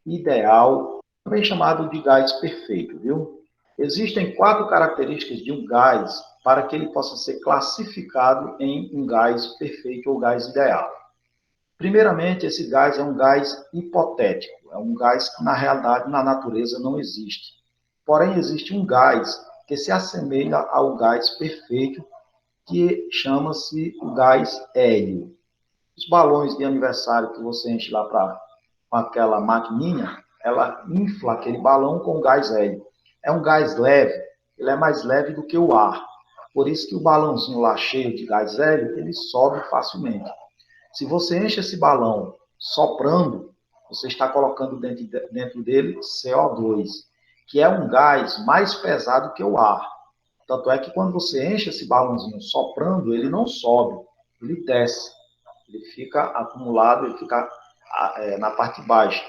ideal, também chamado de gás perfeito, viu? Existem 4 características de um gás para que ele possa ser classificado em um gás perfeito ou gás ideal. Primeiramente, esse gás é um gás hipotético, é um gás que, na realidade, na natureza não existe. Porém, existe um gás que se assemelha ao gás perfeito, que chama-se o gás hélio. Os balões de aniversário que você enche lá com aquela maquininha, ela infla aquele balão com gás hélio. É um gás leve, ele é mais leve do que o ar. Por isso que o balãozinho lá cheio de gás hélio, ele sobe facilmente. Se você enche esse balão soprando, você está colocando dentro dele CO2, que é um gás mais pesado que o ar. Tanto é que quando você enche esse balãozinho soprando, ele não sobe, ele desce. Ele fica acumulado, ele fica na parte baixa.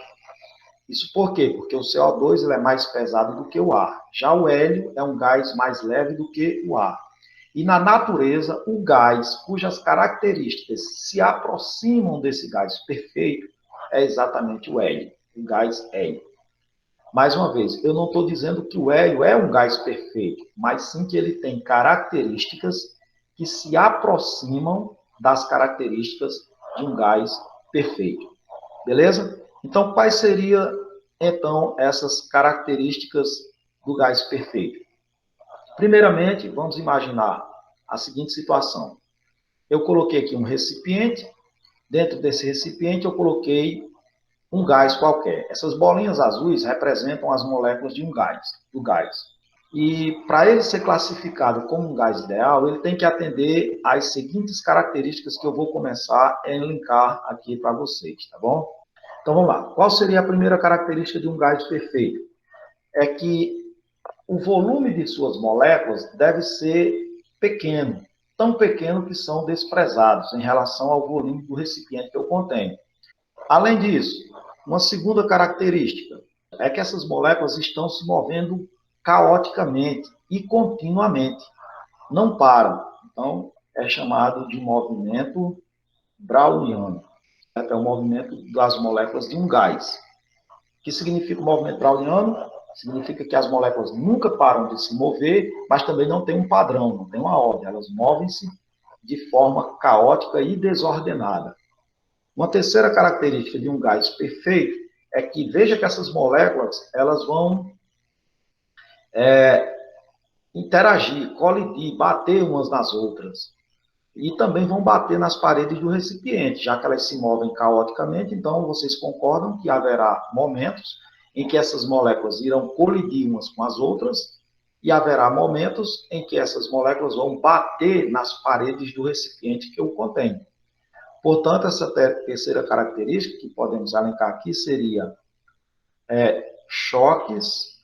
Isso por quê? Porque o CO2 ele é mais pesado do que o ar. Já o hélio é um gás mais leve do que o ar. E na natureza, o gás cujas características se aproximam desse gás perfeito é exatamente o hélio, o gás hélio. Mais uma vez, eu não estou dizendo que o hélio é um gás perfeito, mas sim que ele tem características que se aproximam das características de um gás perfeito. Beleza? Então, quais seriam, então, essas características do gás perfeito? Primeiramente, vamos imaginar a seguinte situação. Eu coloquei aqui um recipiente, dentro desse recipiente eu coloquei um gás qualquer. Essas bolinhas azuis representam as moléculas de um gás, do gás. E para ele ser classificado como um gás ideal, ele tem que atender às seguintes características que eu vou começar a elencar aqui para vocês, tá bom? Então vamos lá. Qual seria a primeira característica de um gás perfeito? É que o volume de suas moléculas deve ser pequeno, tão pequeno que são desprezados em relação ao volume do recipiente que eu contenho. Além disso, uma segunda característica é que essas moléculas estão se movendo caoticamente e continuamente, não param. Então, é chamado de movimento browniano. É o movimento das moléculas de um gás. O que significa o movimento browniano? Significa que as moléculas nunca param de se mover, mas também não tem um padrão, não tem uma ordem. Elas movem-se de forma caótica e desordenada. Uma terceira característica de um gás perfeito é que, veja que essas moléculas elas vão interagir, colidir, bater umas nas outras. E também vão bater nas paredes do recipiente, já que elas se movem caoticamente, então vocês concordam que haverá momentos em que essas moléculas irão colidir umas com as outras, e haverá momentos em que essas moléculas vão bater nas paredes do recipiente que o contém. Portanto, essa terceira característica que podemos elencar aqui seria choques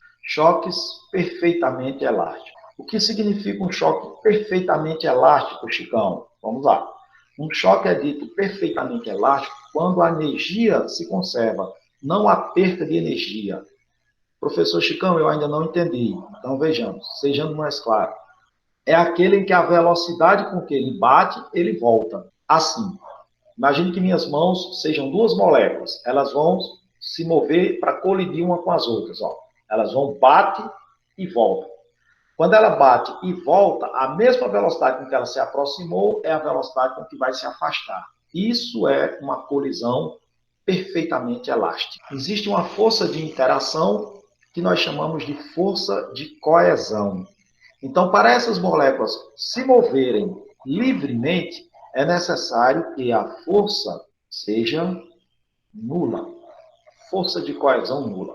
perfeitamente elásticos. O que significa um choque perfeitamente elástico, Chicão? Vamos lá. Um choque é dito perfeitamente elástico quando a energia se conserva, não há perda de energia. Professor Chicão, eu ainda não entendi. Então vejamos, sejamos mais claros. É aquele em que a velocidade com que ele bate, ele volta. Assim, imagine que minhas mãos sejam duas moléculas. Elas vão se mover para colidir uma com as outras. Ó. Elas vão bate e voltam. Quando ela bate e volta, a mesma velocidade com que ela se aproximou é a velocidade com que vai se afastar. Isso é uma colisão perfeitamente elástica. Existe uma força de interação que nós chamamos de força de coesão. Então, para essas moléculas se moverem livremente, é necessário que a força seja nula. Força de coesão nula.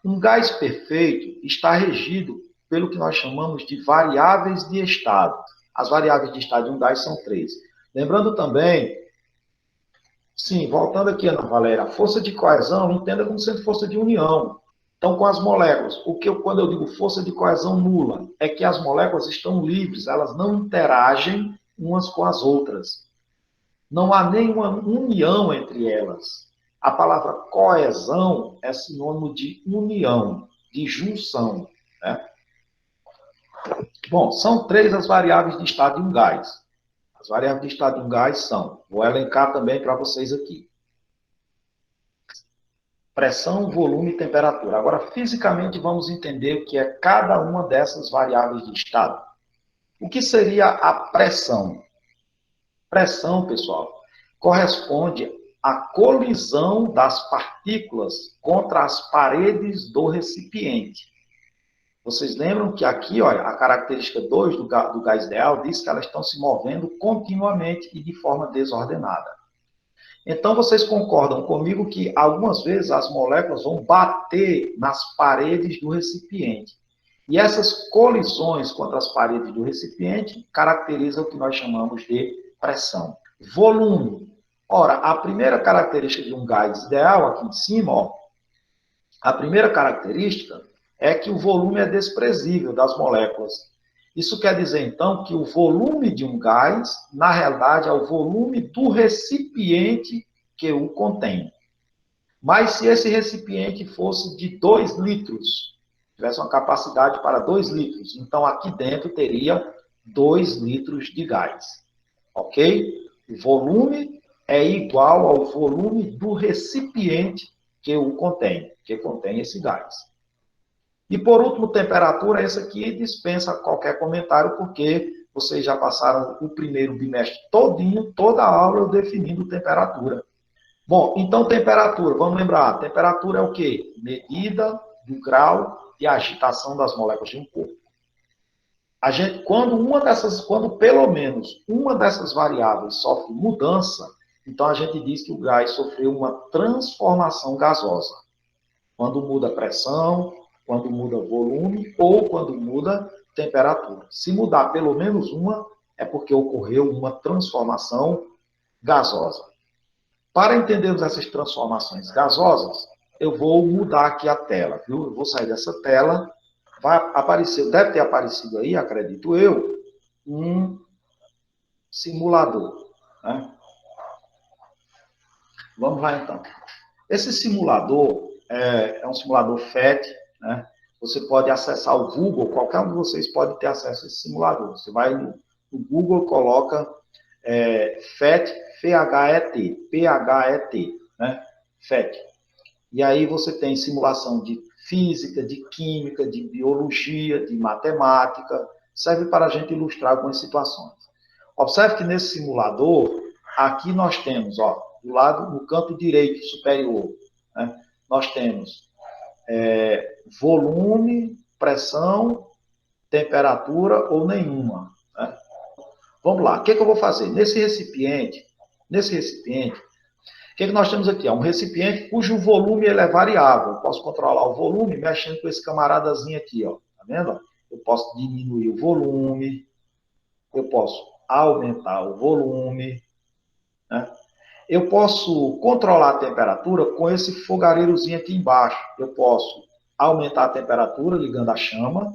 Um gás perfeito está regido pelo que nós chamamos de variáveis de estado. As variáveis de estado de um gás são 3. Lembrando também, sim, voltando aqui, Ana Valéria, a força de coesão, entenda como sendo força de união. Então, com as moléculas, quando eu digo força de coesão nula, é que as moléculas estão livres, elas não interagem umas com as outras. Não há nenhuma união entre elas. A palavra coesão é sinônimo de união, de junção. Né? Bom, são 3 as variáveis de estado de um gás. As variáveis de estado de um gás são, vou elencar também para vocês aqui. Pressão, volume e temperatura. Agora, fisicamente, vamos entender o que é cada uma dessas variáveis de estado. O que seria a pressão? Pressão, pessoal, corresponde à colisão das partículas contra as paredes do recipiente. Vocês lembram que aqui, olha, a característica 2 do gás ideal diz que elas estão se movendo continuamente e de forma desordenada. Então, vocês concordam comigo que algumas vezes as moléculas vão bater nas paredes do recipiente. E essas colisões contra as paredes do recipiente caracterizam o que nós chamamos de pressão. Volume. Ora, a primeira característica de um gás ideal, aqui em cima, ó, a primeira característica é que o volume é desprezível das moléculas. Isso quer dizer, então, que o volume de um gás, na realidade, é o volume do recipiente que o contém. Mas se esse recipiente fosse de 2 litros, tivesse uma capacidade para 2 litros, então aqui dentro teria 2 litros de gás. Ok? O volume é igual ao volume do recipiente que o contém, que contém esse gás. E por último, temperatura, esse aqui dispensa qualquer comentário, porque vocês já passaram o primeiro bimestre todinho, toda a aula eu definindo temperatura. Bom, então temperatura, vamos lembrar, temperatura é o quê? Medida do grau de agitação das moléculas de um corpo. A gente, quando pelo menos uma dessas variáveis sofre mudança, então a gente diz que o gás sofreu uma transformação gasosa. Quando muda a pressão, quando muda o volume ou quando muda temperatura. Se mudar pelo menos uma, é porque ocorreu uma transformação gasosa. Para entendermos essas transformações gasosas, eu vou mudar aqui a tela, viu? Eu vou sair dessa tela, vai aparecer, deve ter aparecido aí, acredito eu, um simulador, né? Vamos lá então. Esse simulador é um simulador FET, né? Você pode acessar o Google, qualquer um de vocês pode ter acesso a esse simulador. Você vai no Google, coloca FET, F-H-E-T, P-H-E-T, né? FET. E aí você tem simulação de física, de química, de biologia, de matemática, serve para a gente ilustrar algumas situações. Observe que nesse simulador, aqui nós temos, ó, do lado, no canto direito superior, né, nós temos volume, pressão, temperatura ou nenhuma. Né? Vamos lá, o que eu vou fazer? Nesse recipiente, o que nós temos aqui? É um recipiente cujo volume ele é variável. Eu posso controlar o volume mexendo com esse camaradazinho aqui, ó. Tá vendo? Eu posso diminuir o volume, eu posso aumentar o volume, né? Eu posso controlar a temperatura com esse fogareirozinho aqui embaixo. Eu posso aumentar a temperatura ligando a chama,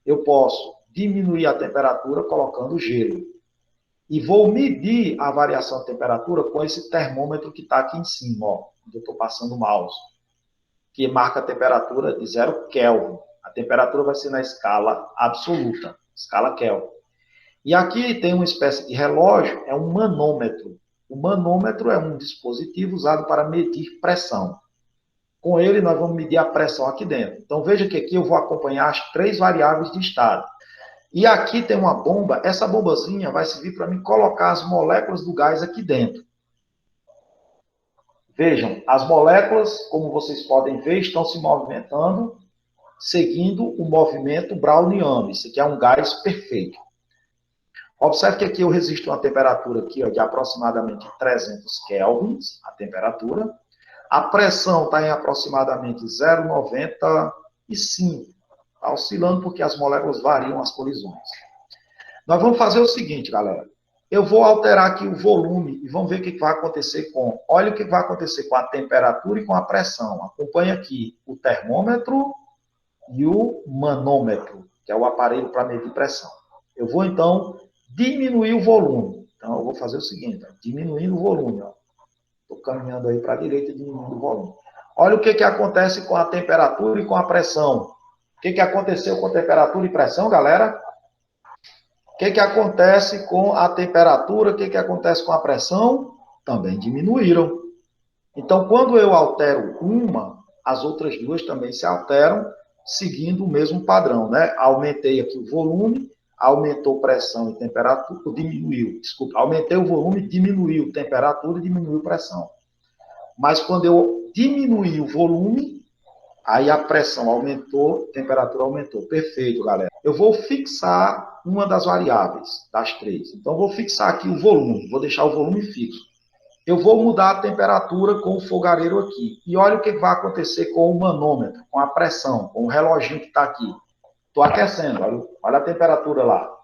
eu posso diminuir a temperatura colocando gelo. E vou medir a variação de temperatura com esse termômetro que está aqui em cima, ó, onde eu estou passando o mouse, que marca a temperatura de 0 Kelvin. A temperatura vai ser na escala absoluta, escala Kelvin. E aqui tem uma espécie de relógio, é um manômetro. O manômetro é um dispositivo usado para medir pressão. Com ele, nós vamos medir a pressão aqui dentro. Então, veja que aqui eu vou acompanhar as 3 variáveis de estado. E aqui tem uma bomba, essa bombazinha vai servir para mim colocar as moléculas do gás aqui dentro. Vejam, as moléculas, como vocês podem ver, estão se movimentando seguindo o movimento browniano. Isso aqui é um gás perfeito. Observe que aqui eu resisto a uma temperatura aqui, ó, de aproximadamente 300 kelvins, a temperatura. A pressão está em aproximadamente 0,95. Está oscilando porque as moléculas variam as colisões. Nós vamos fazer o seguinte, galera. Eu vou alterar aqui o volume e vamos ver o que vai acontecer com... Olha o que vai acontecer com a temperatura e com a pressão. Acompanhe aqui o termômetro e o manômetro, que é o aparelho para medir pressão. Eu vou, então, diminuir o volume. Então, eu vou fazer o seguinte, ó, diminuindo o volume. Estou caminhando aí para a direita, diminuindo o volume. Olha o que acontece com a temperatura e com a pressão. O que aconteceu com a temperatura e pressão, galera? O que acontece com a temperatura? O que acontece com a pressão? Também diminuíram. Então, quando eu altero uma, as outras duas também se alteram, seguindo o mesmo padrão, né? Aumentei aqui o volume, aumentou pressão e temperatura, diminuiu, desculpa, aumentei o volume, diminuiu temperatura e diminuiu pressão. Mas quando eu diminuí o volume, aí a pressão aumentou, a temperatura aumentou. Perfeito, galera. Eu vou fixar uma das variáveis, das três. Então, vou fixar aqui o volume, vou deixar o volume fixo. Eu vou mudar a temperatura com o fogareiro aqui. E olha o que vai acontecer com o manômetro, com a pressão, com o reloginho que está aqui. Estou aquecendo, olha a temperatura lá.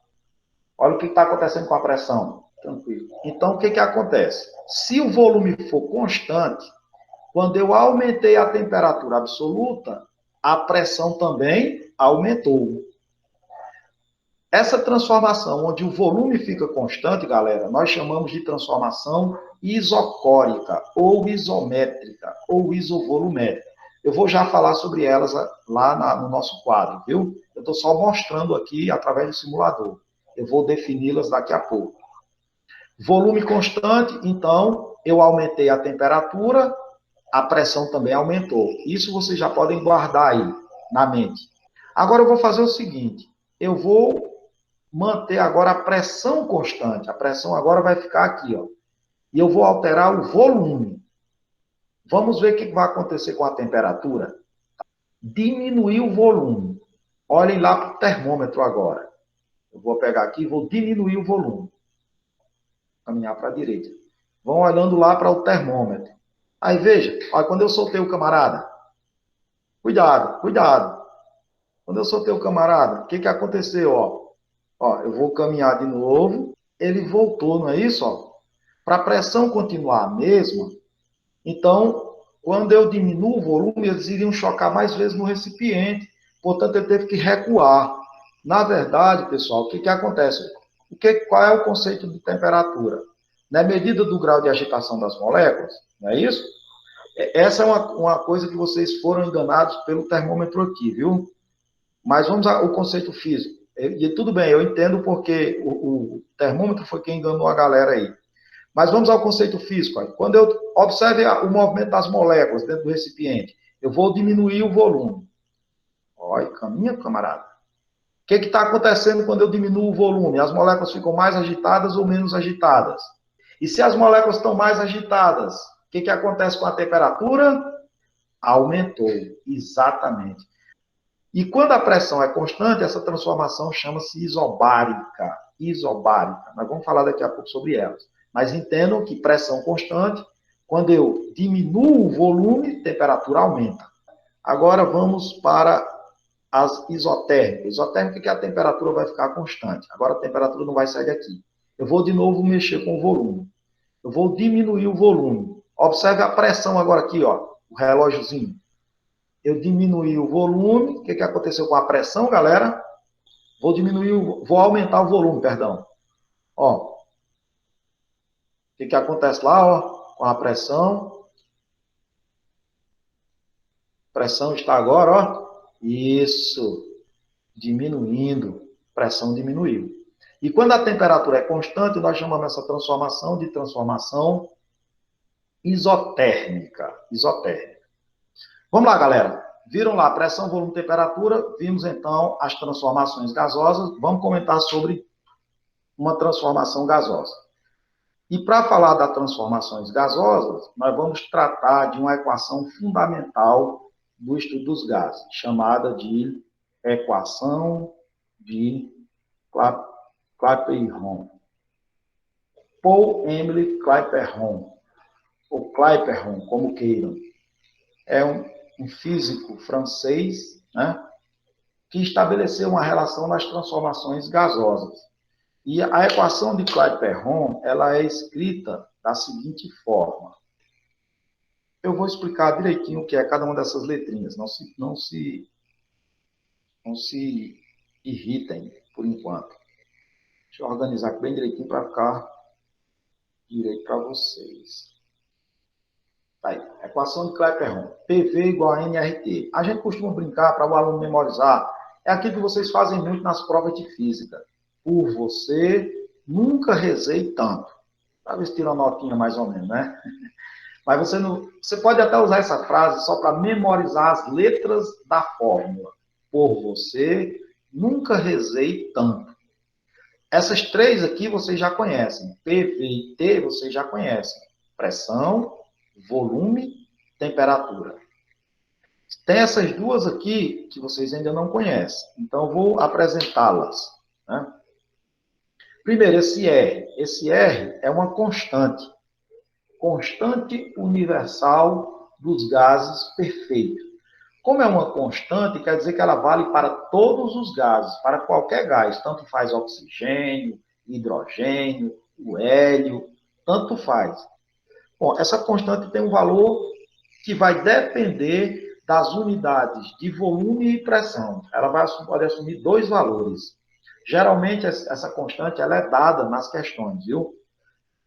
Olha o que está acontecendo com a pressão. Tranquilo. Então, o que acontece? Se o volume for constante, quando eu aumentei a temperatura absoluta, a pressão também aumentou. Essa transformação, onde o volume fica constante, galera, nós chamamos de transformação isocórica, ou isométrica, ou isovolumétrica. Eu vou já falar sobre elas lá no nosso quadro, viu? Eu estou só mostrando aqui através do simulador. Eu vou defini-las daqui a pouco. Volume constante, então, eu aumentei a temperatura, a pressão também aumentou. Isso vocês já podem guardar aí na mente. Agora eu vou fazer o seguinte, eu vou manter agora a pressão constante. A pressão agora vai ficar aqui, ó. E eu vou alterar o volume. Vamos ver o que vai acontecer com a temperatura. Diminuir o volume. Olhem lá para o termômetro agora. Eu vou pegar aqui e vou diminuir o volume. Caminhar para a direita. Vão olhando lá para o termômetro. Aí veja, olha, quando eu soltei o camarada. Cuidado, cuidado. Quando eu soltei o camarada, o que aconteceu? Ó, eu vou caminhar de novo. Ele voltou, não é isso? Para a pressão continuar a mesma, então, quando eu diminuo o volume, eles iriam chocar mais vezes no recipiente. Portanto, ele teve que recuar. Na verdade, pessoal, o que acontece? Qual é o conceito de temperatura? Na medida do grau de agitação das moléculas, não é isso? Essa é uma coisa que vocês foram enganados pelo termômetro aqui, viu? Mas vamos ao conceito físico. E tudo bem, eu entendo porque o termômetro foi quem enganou a galera aí. Mas vamos ao conceito físico. Quando eu observe o movimento das moléculas dentro do recipiente, eu vou diminuir o volume. Olha, caminha, camarada. O que está acontecendo quando eu diminuo o volume? As moléculas ficam mais agitadas ou menos agitadas? E se as moléculas estão mais agitadas, o que acontece com a temperatura? Aumentou, exatamente. E quando a pressão é constante, essa transformação chama-se isobárica. Isobárica. Nós vamos falar daqui a pouco sobre elas. Mas entendam que pressão constante, quando eu diminuo o volume, a temperatura aumenta. Agora vamos para as isotérmicas. Isotérmica é que a temperatura vai ficar constante. Agora a temperatura não vai sair daqui. Eu vou de novo mexer com o volume. Eu vou diminuir o volume. Observe a pressão agora aqui, ó, o relógiozinho. Eu diminuí o volume. O que aconteceu com a pressão, galera? Vou aumentar o volume, perdão. Ó, o que acontece lá, ó, com a pressão? A pressão está agora, ó, isso, diminuindo. Pressão diminuiu. E quando a temperatura é constante, nós chamamos essa transformação de transformação isotérmica. Isotérmica. Vamos lá, galera. Viram lá pressão, volume, temperatura. Vimos, então, as transformações gasosas. Vamos comentar sobre uma transformação gasosa. E para falar das transformações gasosas, nós vamos tratar de uma equação fundamental do estudo dos gases, chamada de equação de Clapeyron. Paul-Émile Clapeyron, ou Clapeyron, como queiram. É um físico francês, né, que estabeleceu uma relação nas transformações gasosas. E a equação de Clapeyron, ela é escrita da seguinte forma. Eu vou explicar direitinho o que é cada uma dessas letrinhas. Não se irritem por enquanto. Deixa eu organizar bem direitinho para ficar direito para vocês. Tá aí. Equação de Clapeyron. PV igual a nRT. A gente costuma brincar para o aluno memorizar. É aquilo que vocês fazem muito nas provas de física. Por você, nunca rezei tanto. Para ver se tira uma notinha mais ou menos, né? Mas você não, você pode até usar essa frase só para memorizar as letras da fórmula. Por você, nunca rezei tanto. Essas três aqui vocês já conhecem. PV e T vocês já conhecem. Pressão, volume, temperatura. Tem essas duas aqui que vocês ainda não conhecem. Então, eu vou apresentá-las. Né? Primeiro, esse R. Esse R é uma constante. Constante universal dos gases perfeito. Como é uma constante, quer dizer que ela vale para todos os gases, para qualquer gás. Tanto faz oxigênio, hidrogênio, o hélio, tanto faz. Bom, essa constante tem um valor que vai depender das unidades de volume e pressão. Ela pode assumir dois valores. Geralmente, essa constante ela é dada nas questões, viu?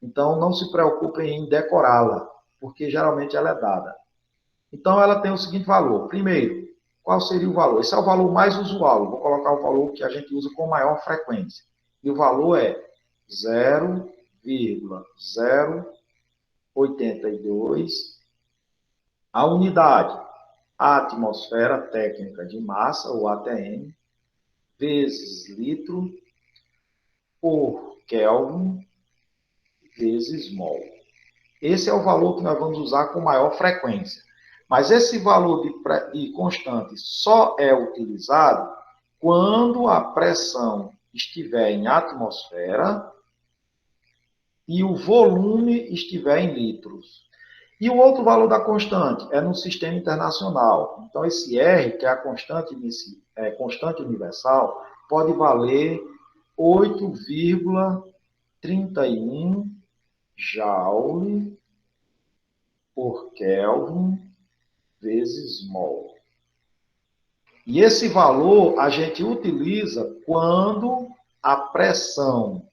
Então, não se preocupem em decorá-la, porque geralmente ela é dada. Então, ela tem o seguinte valor. Primeiro, qual seria o valor? Esse é o valor mais usual. Eu vou colocar o valor que a gente usa com maior frequência. E o valor é 0,082. A unidade, a atmosfera técnica de massa, ou ATM, vezes litro, por Kelvin, vezes mol. Esse é o valor que nós vamos usar com maior frequência. Mas esse valor de constante só é utilizado quando a pressão estiver em atmosfera e o volume estiver em litros. E o outro valor da constante é no sistema internacional. Então, esse R, que é a constante universal, pode valer 8,31 Joule por Kelvin vezes mol. E esse valor a gente utiliza quando a pressão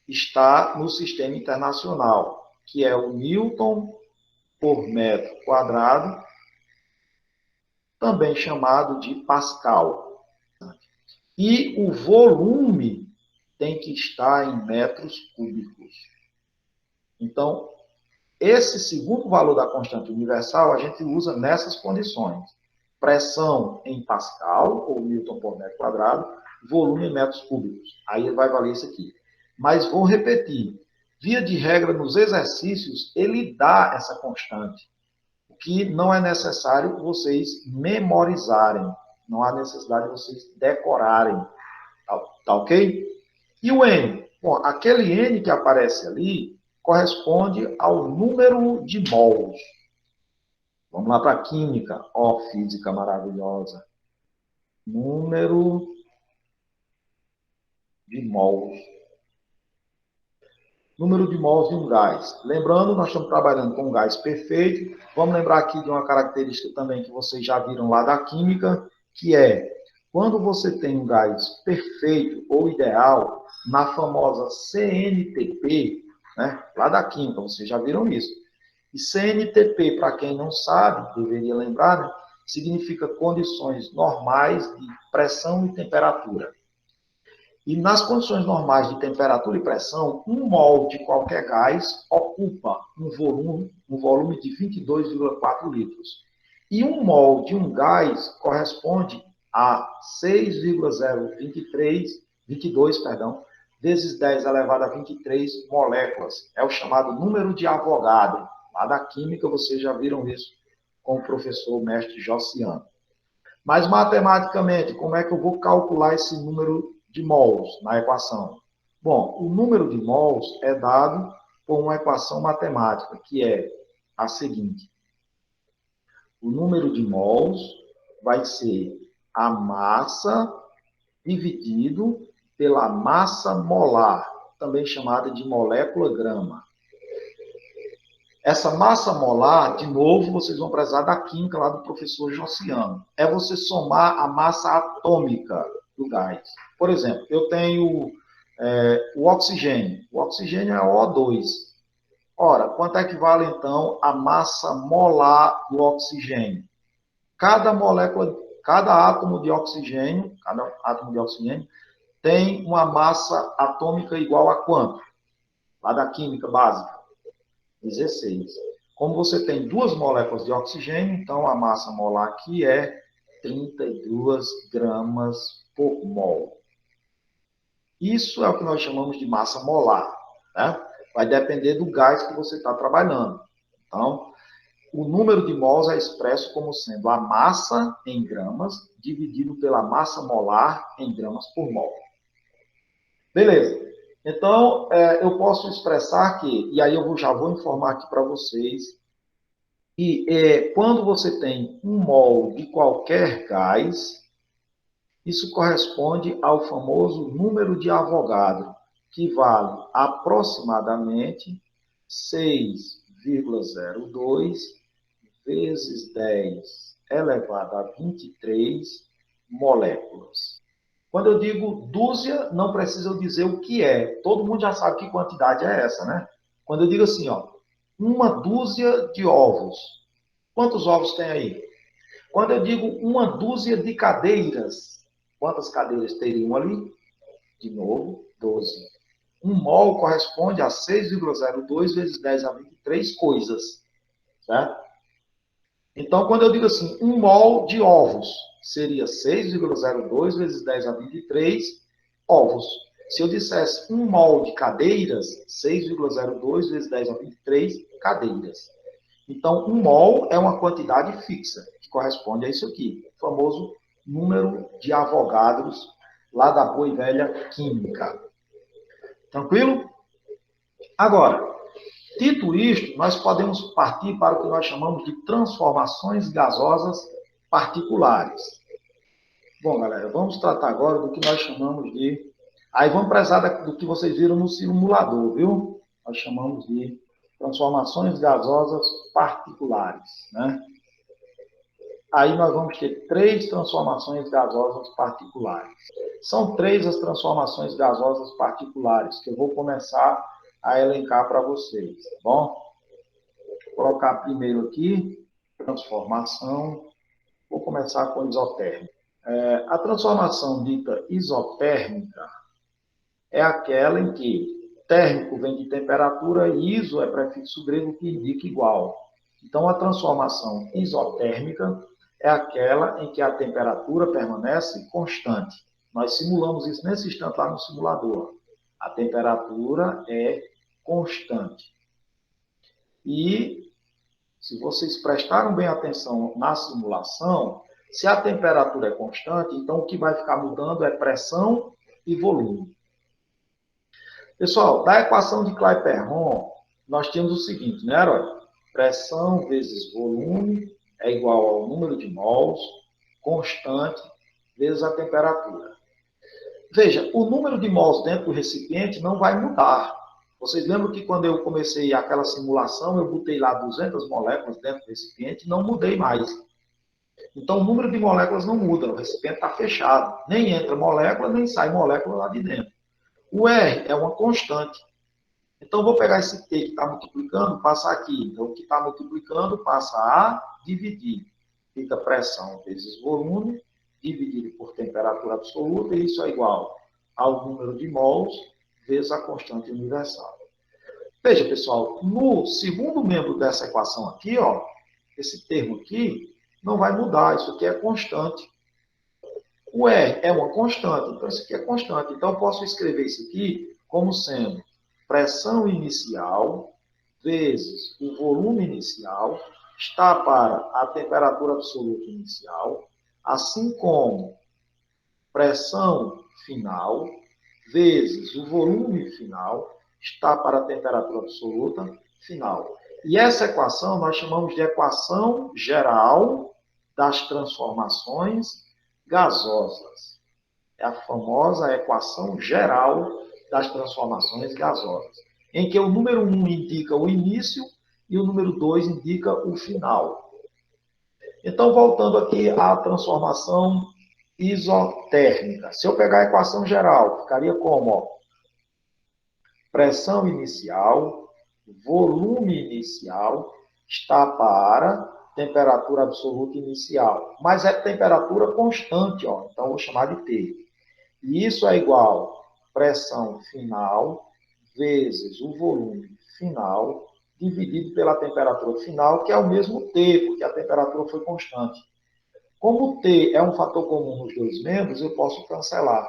está no sistema internacional, que é o Newton por metro quadrado, também chamado de Pascal. E o volume tem que estar em metros cúbicos. Então, esse segundo valor da constante universal a gente usa nessas condições. Pressão em Pascal, ou Newton por metro quadrado, volume em metros cúbicos. Aí vai valer isso aqui. Mas vou repetir. Via de regra, nos exercícios, ele dá essa constante. O que não é necessário vocês memorizarem. Não há necessidade de vocês decorarem. Tá ok? E o N? Bom, aquele N que aparece ali corresponde ao número de mols. Vamos lá para a química. Ó, física maravilhosa. Número de mols. Número de mols de um gás. Lembrando, nós estamos trabalhando com um gás perfeito. Vamos lembrar aqui de uma característica também que vocês já viram lá da química, que é, quando você tem um gás perfeito ou ideal, na famosa CNTP, né, lá da química, vocês já viram isso. E CNTP, para quem não sabe, deveria lembrar, né, significa condições normais de pressão e temperatura. E nas condições normais de temperatura e pressão, 1 mol de qualquer gás ocupa um volume de 22,4 litros. E 1 mol de um gás corresponde a 6,022 vezes 10 elevado a 23 moléculas. É o chamado número de Avogadro. Lá da química vocês já viram isso com o professor mestre Josiano. Mas matematicamente, como é que eu vou calcular esse número de mols na equação? Bom, o número de mols é dado por uma equação matemática, que é a seguinte. O número de mols vai ser a massa dividido pela massa molar, também chamada de molécula grama. Essa massa molar, de novo, vocês vão precisar da química lá do professor Josiano. É você somar a massa atômica do gás. Por exemplo, eu tenho o oxigênio. O oxigênio é O2. Ora, quanto é que vale, então, a massa molar do oxigênio? Cada molécula, cada átomo de oxigênio, tem uma massa atômica igual a quanto? Lá da química básica. 16. Como você tem 2 moléculas de oxigênio, então a massa molar aqui é 32 gramas por mol. Isso é o que nós chamamos de massa molar, né? Vai depender do gás que você está trabalhando. Então, o número de mols é expresso como sendo a massa em gramas dividido pela massa molar em gramas por mol. Beleza. Então, eu posso expressar que, e aí eu já vou informar aqui para vocês, que quando você tem 1 mol de qualquer gás, isso corresponde ao famoso número de Avogadro, que vale aproximadamente 6,02 vezes 10 elevado a 23 moléculas. Quando eu digo dúzia, não precisa eu dizer o que é. Todo mundo já sabe que quantidade é essa, né? Quando eu digo assim, ó, 1 dúzia de ovos. Quantos ovos tem aí? Quando eu digo 1 dúzia de cadeiras, quantas cadeiras teriam ali? De novo, 12. 1 mol corresponde a 6,02 vezes 10 a 23 coisas, certo? Então, quando eu digo assim, 1 mol de ovos, seria 6,02 vezes 10 a 23 ovos. Se eu dissesse 1 mol de cadeiras, 6,02 vezes 10 a 23 cadeiras. Então, 1 mol é uma quantidade fixa, que corresponde a isso aqui, o famoso número de Avogadros, lá da boa e velha química. Tranquilo? Agora, dito isto, nós podemos partir para o que nós chamamos de transformações gasosas particulares. Bom, galera, vamos tratar agora do que nós chamamos de... Aí vamos prezar do que vocês viram no simulador, viu? Nós chamamos de transformações gasosas particulares, né? Aí nós vamos ter 3 transformações gasosas particulares. São 3 as transformações gasosas particulares que eu vou começar a elencar para vocês, tá bom? Vou colocar primeiro aqui, transformação. Vou começar com isotérmica. A transformação dita isotérmica é aquela em que térmico vem de temperatura e iso é prefixo grego que indica igual. Então, a transformação isotérmica é aquela em que a temperatura permanece constante. Nós simulamos isso nesse instante lá no simulador. A temperatura é constante. E, se vocês prestaram bem atenção na simulação, se a temperatura é constante, então o que vai ficar mudando é pressão e volume. Pessoal, da equação de Clapeyron, nós tínhamos o seguinte, né, Herói? Pressão vezes volume é igual ao número de mols, constante, vezes a temperatura. Veja, o número de mols dentro do recipiente não vai mudar. Vocês lembram que quando eu comecei aquela simulação, eu botei lá 200 moléculas dentro do recipiente e não mudei mais. Então, o número de moléculas não muda, o recipiente está fechado. Nem entra molécula, nem sai molécula lá de dentro. O R é uma constante. Então, vou pegar esse T que está multiplicando, passar aqui. Então, o que está multiplicando passa a dividir. Fica pressão vezes volume, dividido por temperatura absoluta, e isso é igual ao número de mols vezes a constante universal. Veja, pessoal, no segundo membro dessa equação aqui, ó, esse termo aqui não vai mudar, isso aqui é constante. O R é uma constante, então isso aqui é constante. Então, eu posso escrever isso aqui como sendo pressão inicial vezes o volume inicial está para a temperatura absoluta inicial, assim como pressão final vezes o volume final está para a temperatura absoluta final. E essa equação nós chamamos de equação geral das transformações gasosas. É a famosa equação geral das transformações gasosas, em que o número 1 indica o início e o número 2 indica o final. Então, voltando aqui à transformação isotérmica. Se eu pegar a equação geral, ficaria como? Ó, pressão inicial, volume inicial, está para temperatura absoluta inicial. Mas é temperatura constante, ó, então vou chamar de T. E isso é igual a pressão final vezes o volume final dividido pela temperatura final, que é o mesmo T, porque a temperatura foi constante. Como o T é um fator comum nos dois membros, eu posso cancelar.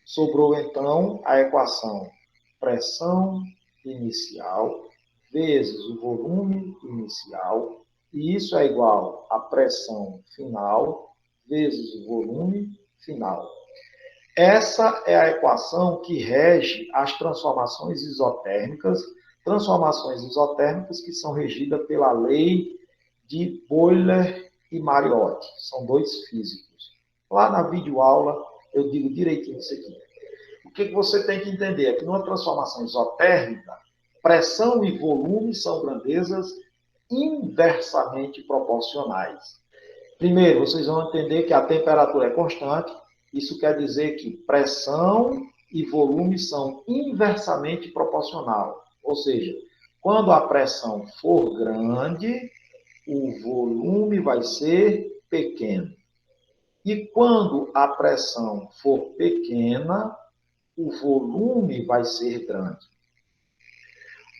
Sobrou, então, a equação pressão inicial vezes o volume inicial, e isso é igual a pressão final vezes o volume final. Essa é a equação que rege as transformações isotérmicas que são regidas pela lei de Euler e Mariotti. São dois físicos. Lá na videoaula eu digo direitinho isso aqui. O que você tem que entender é que numa transformação isotérmica, pressão e volume são grandezas inversamente proporcionais. Primeiro, vocês vão entender que a temperatura é constante. Isso quer dizer que pressão e volume são inversamente proporcional. Ou seja, quando a pressão for grande, o volume vai ser pequeno. E quando a pressão for pequena, o volume vai ser grande.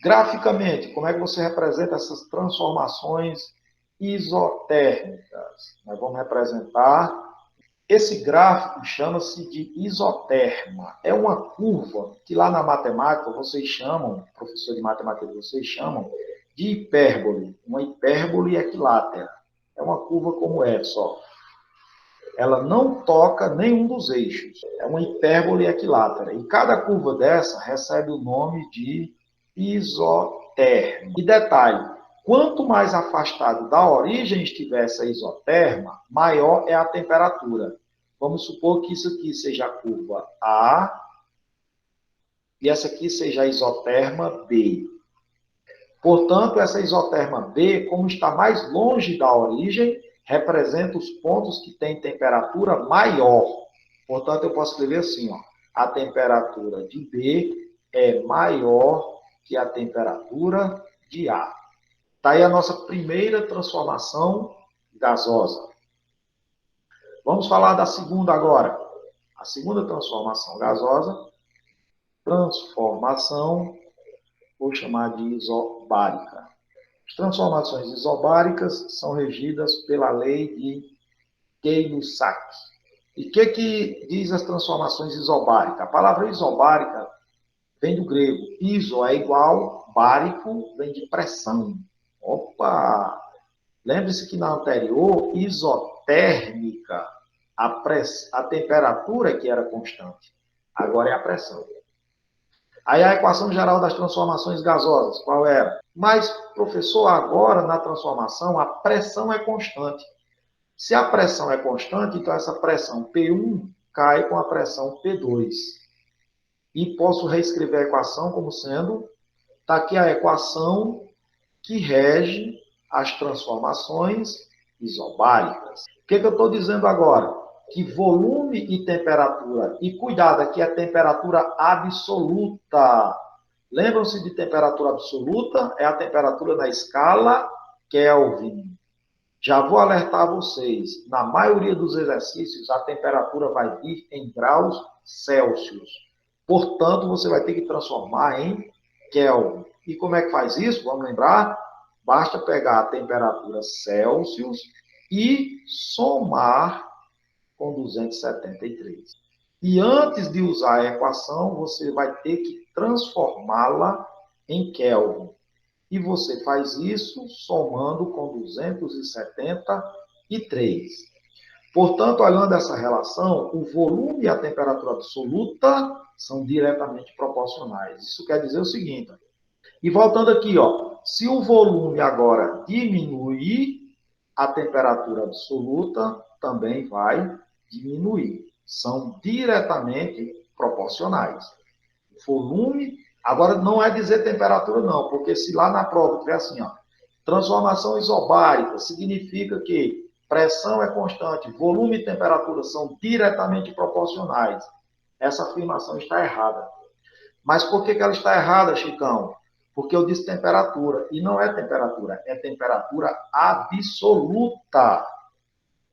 Graficamente, como é que você representa essas transformações isotérmicas? Nós vamos representar. Esse gráfico chama-se de isoterma. É uma curva que lá na matemática vocês chamam, professor de matemática, vocês chamam de hipérbole. Uma hipérbole equilátera. É uma curva como essa, ó. Ela não toca nenhum dos eixos. É uma hipérbole equilátera. E cada curva dessa recebe o nome de isoterma. E detalhe, quanto mais afastado da origem estiver essa isoterma, maior é a temperatura. Vamos supor que isso aqui seja a curva A e essa aqui seja a isoterma B. Portanto, essa isoterma B, como está mais longe da origem, representa os pontos que têm temperatura maior. Portanto, eu posso escrever assim, ó, a temperatura de B é maior que a temperatura de A. Está aí a nossa primeira transformação gasosa. Vamos falar da segunda agora. A segunda transformação gasosa, transformação, vou chamar de isobárica. As transformações isobáricas são regidas pela lei de Gay-Lussac. E o que diz as transformações isobáricas? A palavra isobárica vem do grego. Iso é igual, bárico vem de pressão. Opa! Lembre-se que na anterior, isotérmica, a temperatura que era constante. Agora é a pressão. Aí a equação geral das transformações gasosas, qual era? Mas, professor, agora na transformação a pressão é constante. Se a pressão é constante, então essa pressão P1 cai com a pressão P2. E posso reescrever a equação como sendo, está aqui a equação que rege as transformações isobáricas. O que eu estou dizendo agora? Que volume e temperatura, e cuidado, aqui é temperatura absoluta. Lembram-se de temperatura absoluta? É a temperatura na escala Kelvin. Já vou alertar vocês, na maioria dos exercícios, a temperatura vai vir em graus Celsius. Portanto, você vai ter que transformar em Kelvin. E como é que faz isso? Vamos lembrar? Basta pegar a temperatura Celsius e somar com 273. E antes de usar a equação, você vai ter que transformá-la em Kelvin. E você faz isso somando com 273. Portanto, olhando essa relação, o volume e a temperatura absoluta são diretamente proporcionais. Isso quer dizer o seguinte, e voltando aqui, ó, se o volume agora diminuir, a temperatura absoluta também vai diminuir. São diretamente proporcionais. O volume, agora não é dizer temperatura não, porque se lá na prova tiver assim, ó, transformação isobárica, significa que pressão é constante, volume e temperatura são diretamente proporcionais. Essa afirmação está errada. Mas por que ela está errada, Chicão? Porque eu disse temperatura, e não é temperatura absoluta.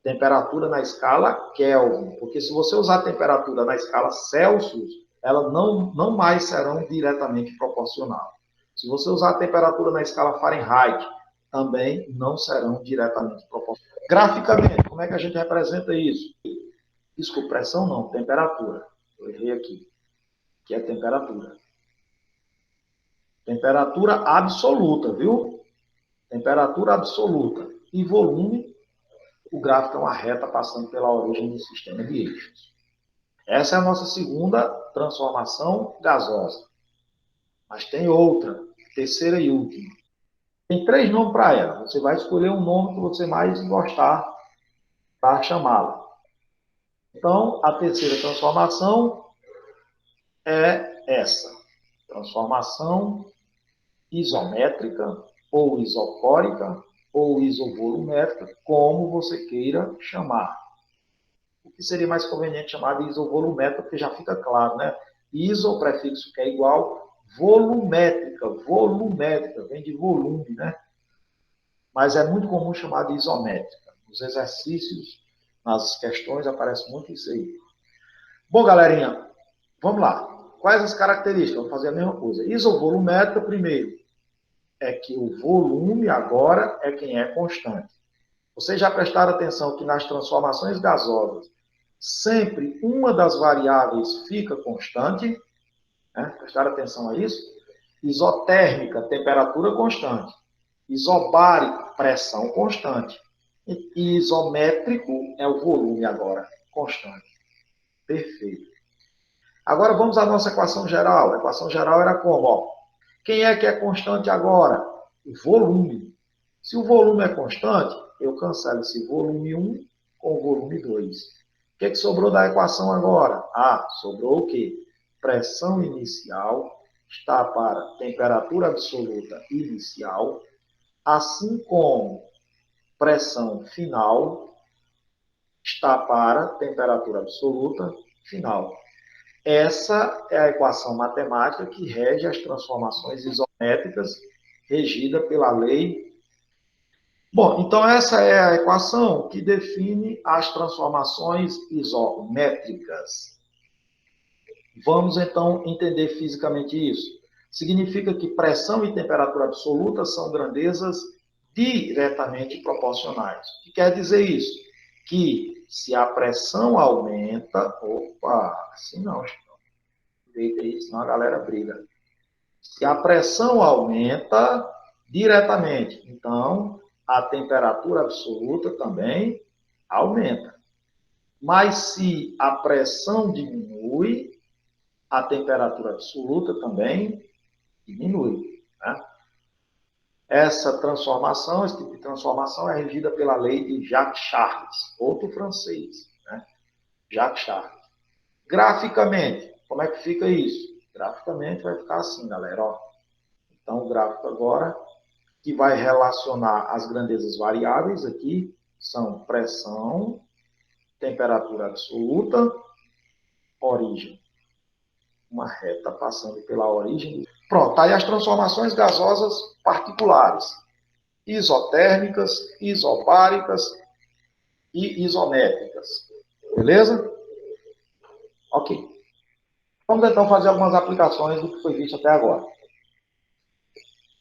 Temperatura na escala Kelvin, porque se você usar temperatura na escala Celsius, elas não mais serão diretamente proporcional. Se você usar a temperatura na escala Fahrenheit, também não serão diretamente proporcionais. Graficamente, como é que a gente representa isso? Desculpa, pressão não, temperatura. Eu errei aqui, que é temperatura. Temperatura absoluta, viu? Temperatura absoluta. E volume, o gráfico é uma reta passando pela origem do sistema de eixos. Essa é a nossa segunda transformação gasosa. Mas tem outra, terceira e última. Tem 3 nomes para ela. Você vai escolher um nome que você mais gostar para chamá-la. Então, a terceira transformação é essa. Transformação isométrica, ou isocórica, ou isovolumétrica, como você queira chamar. O que seria mais conveniente chamar de isovolumétrica, porque já fica claro, né? Iso, o prefixo que é igual, volumétrica, vem de volume, né? Mas é muito comum chamar de isométrica. Nos exercícios, nas questões, aparece muito isso aí. Bom, galerinha, vamos lá. Quais as características? Vamos fazer a mesma coisa. Isovolumétrica, primeiro, é que o volume agora é quem é constante. Vocês já prestaram atenção que nas transformações gasosas, sempre uma das variáveis fica constante? Né? Prestaram atenção a isso? Isotérmica, temperatura constante. Isobárico, pressão constante. E isométrico é o volume agora, constante. Perfeito. Agora vamos à nossa equação geral. A equação geral era como? Ó, quem é que é constante agora? O volume. Se o volume é constante, eu cancelo esse volume 1 com o volume 2. O que sobrou da equação agora? Ah, sobrou o quê? Pressão inicial está para temperatura absoluta inicial, assim como pressão final está para temperatura absoluta final. Essa é a equação matemática que rege as transformações isométricas, regida pela lei. Bom, então essa é a equação que define as transformações isométricas. Vamos então entender fisicamente isso. Significa que pressão e temperatura absoluta são grandezas diretamente proporcionais. O que quer dizer isso? Que se a pressão aumenta... Opa, assim não, deita aí, senão a galera briga. Se a pressão aumenta diretamente, então a temperatura absoluta também aumenta. Mas se a pressão diminui, a temperatura absoluta também diminui. Né? Essa transformação, esse tipo de transformação é regida pela lei de Jacques Charles, outro francês. Né? Jacques Charles. Graficamente, como é que fica isso? Graficamente vai ficar assim, galera. Ó. Então, o gráfico agora, que vai relacionar as grandezas variáveis aqui, são pressão, temperatura absoluta, origem. Uma reta passando pela origem. Pronto, aí as transformações gasosas particulares. Isotérmicas, isobáricas e isométricas. Beleza? Ok. Vamos então fazer algumas aplicações do que foi visto até agora.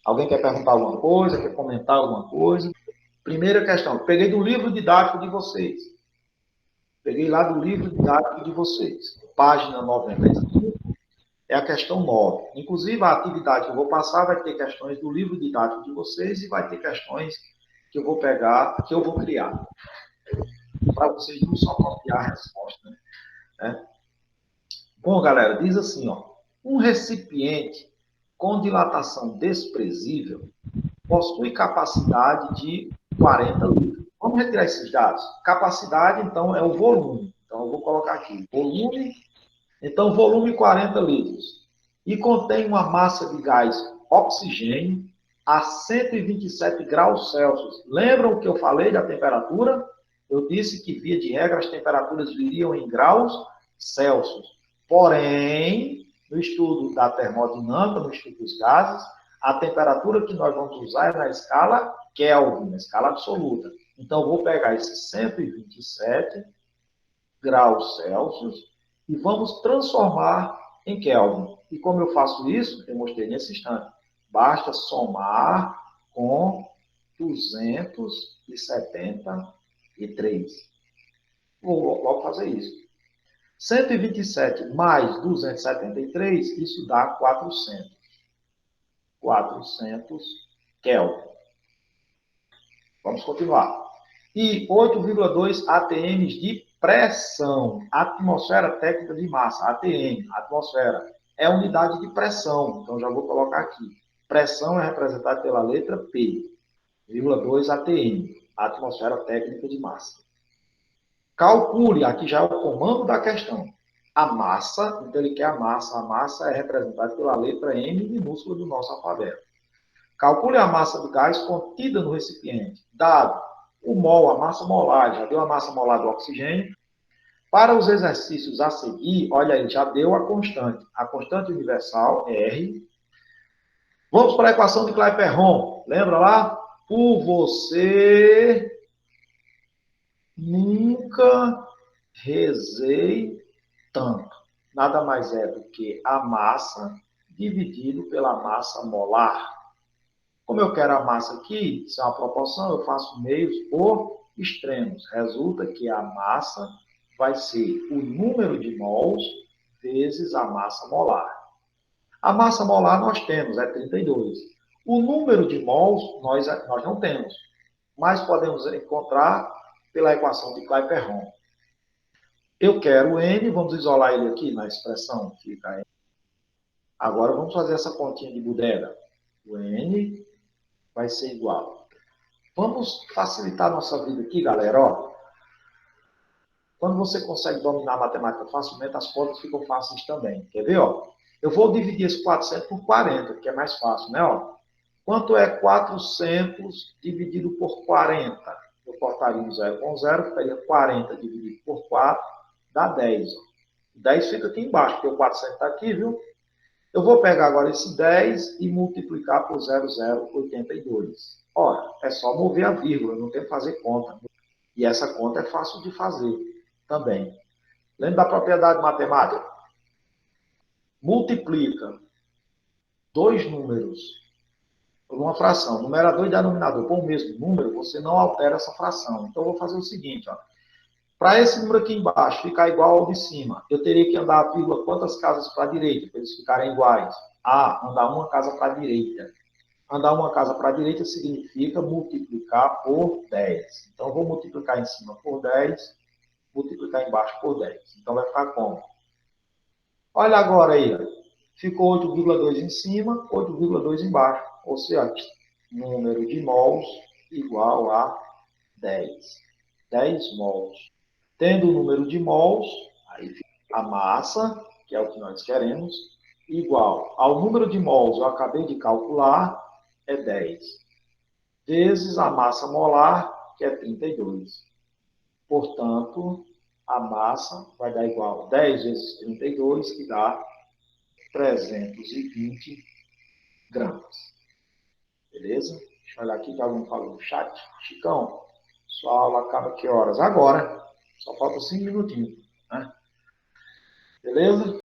Alguém quer perguntar alguma coisa? Quer comentar alguma coisa? Primeira questão. Peguei do livro didático de vocês. Peguei lá do livro didático de vocês. Página 95. É a questão 9. Inclusive, a atividade que eu vou passar vai ter questões do livro didático de vocês e vai ter questões que eu vou pegar, que eu vou criar. Para vocês não só copiar a resposta. Né? Bom, galera, diz assim, ó. Um recipiente com dilatação desprezível possui capacidade de 40 litros. Vamos retirar esses dados. Capacidade, então, é o volume. Então, eu vou colocar aqui. Volume, então, volume 40 litros. E contém uma massa de gás oxigênio a 127 graus Celsius. Lembram o que eu falei da temperatura? Eu disse que, via de regra, as temperaturas viriam em graus Celsius. Porém, no estudo da termodinâmica, no estudo dos gases, a temperatura que nós vamos usar é na escala Kelvin, na escala absoluta. Então, vou pegar esses 127 graus Celsius e vamos transformar em Kelvin. E como eu faço isso? Eu mostrei nesse instante. Basta somar com 273. Vou logo fazer isso. 127 mais 273, isso dá 400. 400 Kelvin. Vamos continuar. E 8,2 atm de pressão. Atmosfera técnica de massa, ATM. Atmosfera é unidade de pressão. Então, já vou colocar aqui. Pressão é representada pela letra P. 0,2 atm. Atmosfera técnica de massa. Calcule, aqui já é o comando da questão. A massa, então ele quer a massa é representada pela letra M minúscula do nosso alfabeto. Calcule a massa do gás contida no recipiente, dado o mol, a massa molar, já deu a massa molar do oxigênio. Para os exercícios a seguir, olha aí, já deu a constante universal, R. Vamos para a equação de Clapeyron, lembra lá? Por você nunca rezei tanto. Nada mais é do que a massa dividido pela massa molar. Como eu quero a massa aqui, se é uma proporção, eu faço meios por extremos. Resulta que a massa vai ser o número de mols vezes a massa molar. A massa molar nós temos, é 32. O número de mols nós não temos, mas podemos encontrar pela equação de Clapeyron. Eu quero o N, vamos isolar ele aqui na expressão, fica N. Agora vamos fazer essa continha de bodega. O N vai ser igual. Vamos facilitar a nossa vida aqui, galera. Ó, quando você consegue dominar a matemática facilmente, as contas ficam fáceis também. Quer ver? Ó? Eu vou dividir esse 400 por 40, que é mais fácil, né? Ó, quanto é 400 dividido por 40? Eu cortaria o 0 com 0, ficaria 40 dividido por 4, dá 10. Ó. 10 fica aqui embaixo, porque o 400 está aqui, viu? Eu vou pegar agora esse 10 e multiplicar por 0,082. Ora, é só mover a vírgula, não tem que fazer conta. E essa conta é fácil de fazer também. Lembra da propriedade matemática? Multiplica dois números por uma fração, numerador e denominador, por o mesmo número, você não altera essa fração. Então, eu vou fazer o seguinte, ó. Para esse número aqui embaixo ficar igual ao de cima, eu teria que andar a vírgula quantas casas para a direita, para eles ficarem iguais? Andar uma casa para a direita. Andar uma casa para a direita significa multiplicar por 10. Então, eu vou multiplicar em cima por 10, multiplicar embaixo por 10. Então, vai ficar como? Olha agora aí, ó. Ficou 8,2 em cima, 8,2 embaixo. Ou seja, número de mols igual a 10. 10 mols. Tendo o número de mols, aí fica a massa, que é o que nós queremos, igual ao número de mols, eu acabei de calcular, é 10, vezes a massa molar, que é 32. Portanto, a massa vai dar igual a 10 vezes 32, que dá 320 gramas. Beleza? Deixa eu olhar aqui que alguém falou no chat. Chicão, sua aula acaba que horas? Agora. Só falta 5 minutinhos. Né? Beleza?